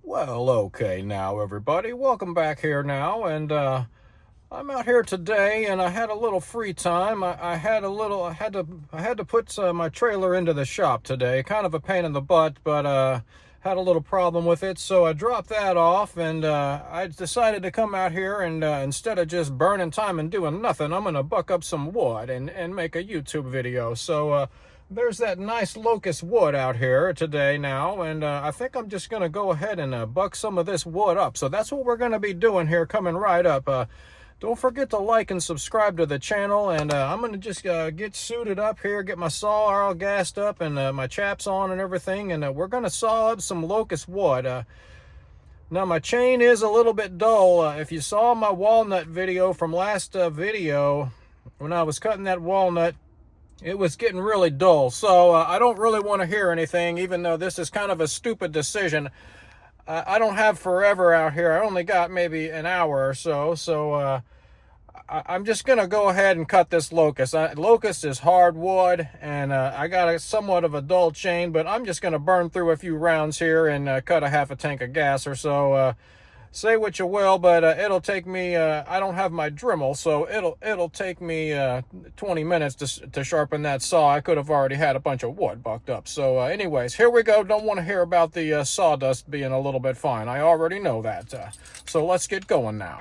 Well, okay now, everybody. Welcome back here now, and I'm out here today, and I had a little free time. I had to put my trailer into the shop today. Kind of a pain in the butt, but had a little problem with it, so I dropped that off, and I decided to come out here and instead of just burning time and doing nothing, I'm gonna buck up some wood and make a YouTube video. So there's that nice locust wood out here today now, and I think I'm just going to go ahead and buck some of this wood up. So that's what we're going to be doing here coming right up. Don't forget to like and subscribe to the channel, and I'm going to just get suited up here, get my saw all gassed up and my chaps on and everything, and we're going to saw up some locust wood. Now my chain is a little bit dull. If you saw my walnut video from last video, when I was cutting that walnut, it was getting really dull, so I don't really want to hear anything, even though this is kind of a stupid decision. I don't have forever out here. I only got maybe an hour or so, so I'm just going to go ahead and cut this locust. Locust is hardwood, and I got a somewhat of a dull chain, but I'm just going to burn through a few rounds here and cut a half a tank of gas or so. Say what you will, but it'll take me, I don't have my Dremel, so it'll take me 20 minutes to sharpen that saw. I could have already had a bunch of wood bucked up. So anyways, here we go. Don't want to hear about the sawdust being a little bit fine. I already know that. So let's get going now.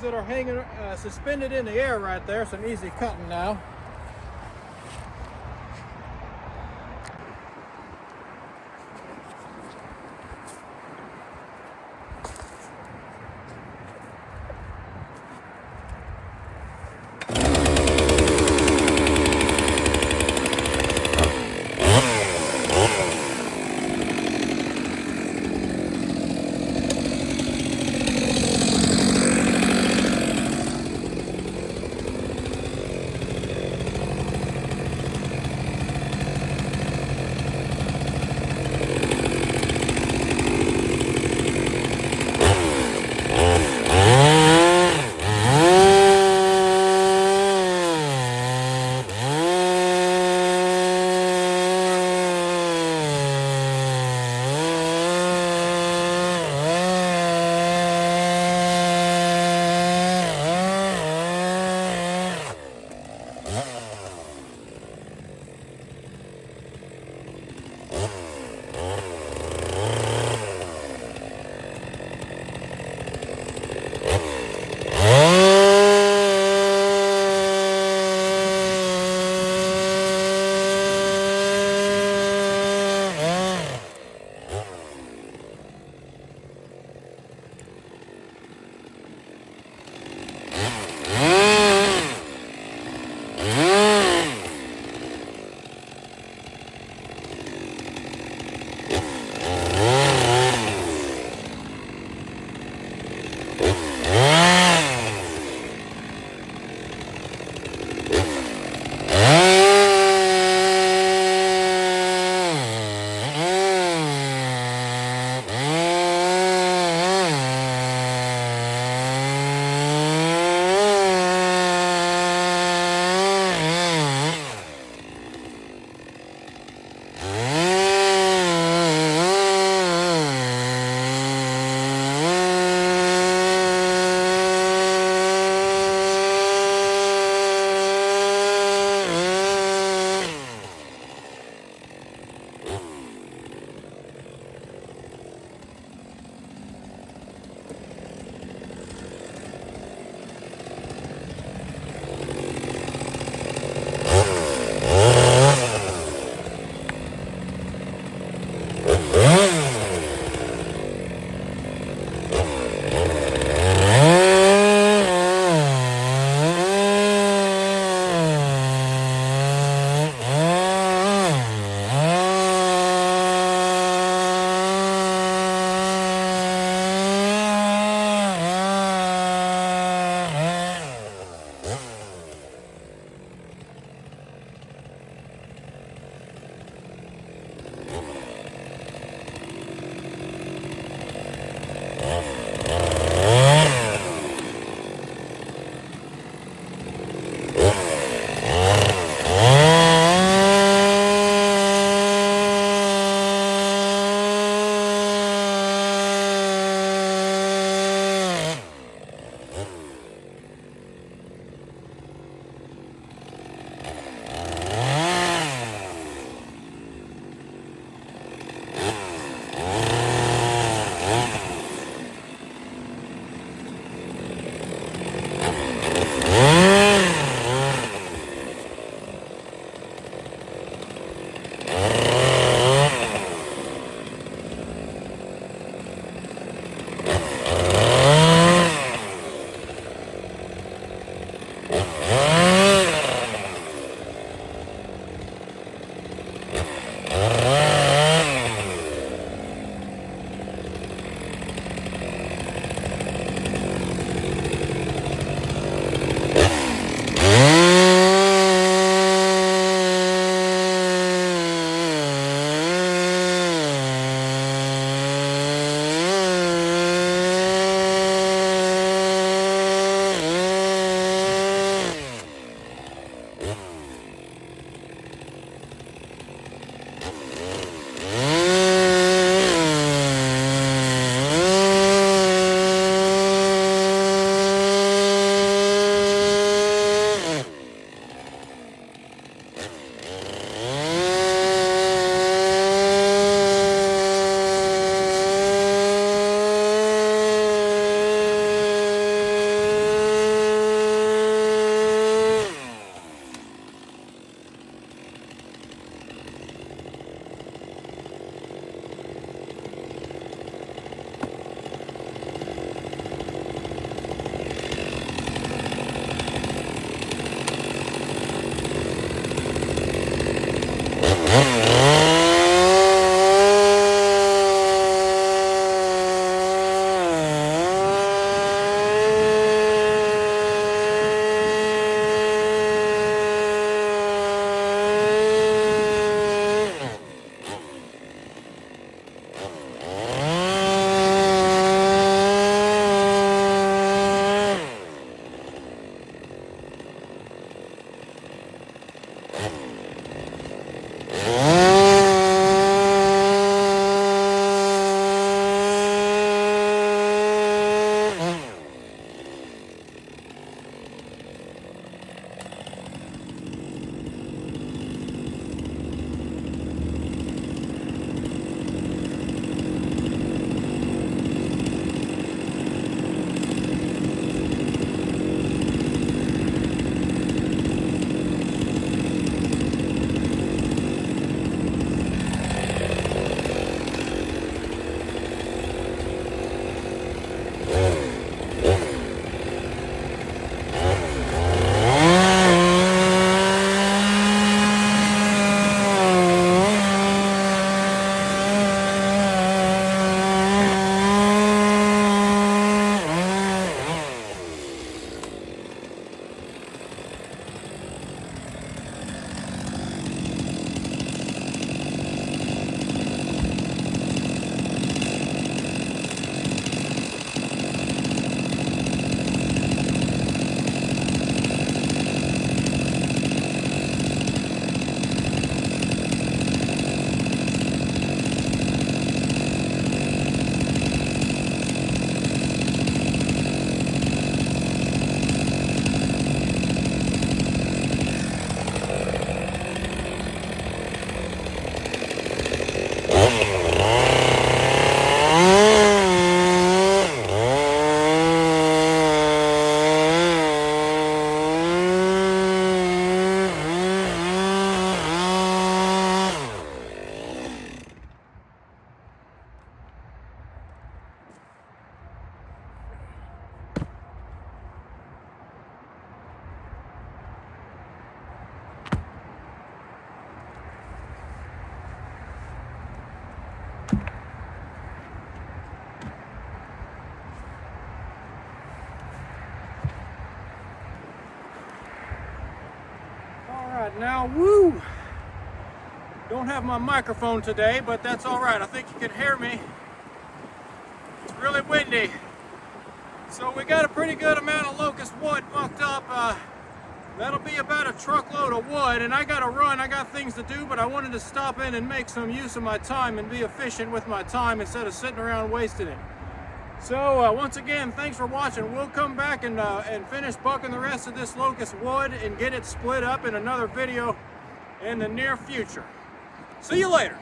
that are hanging suspended in the air right there. Some easy cutting now. out now. Woo! Don't have my microphone today, but that's all right. I think you can hear me. It's really windy. So we got a pretty good amount of locust wood mucked up. That'll be about a truckload of wood, and I gotta run. I got things to do, but I wanted to stop in and make some use of my time and be efficient with my time instead of sitting around wasting it. So once again, thanks for watching. We'll come back and finish bucking the rest of this locust wood and get it split up in another video in the near future. See you later.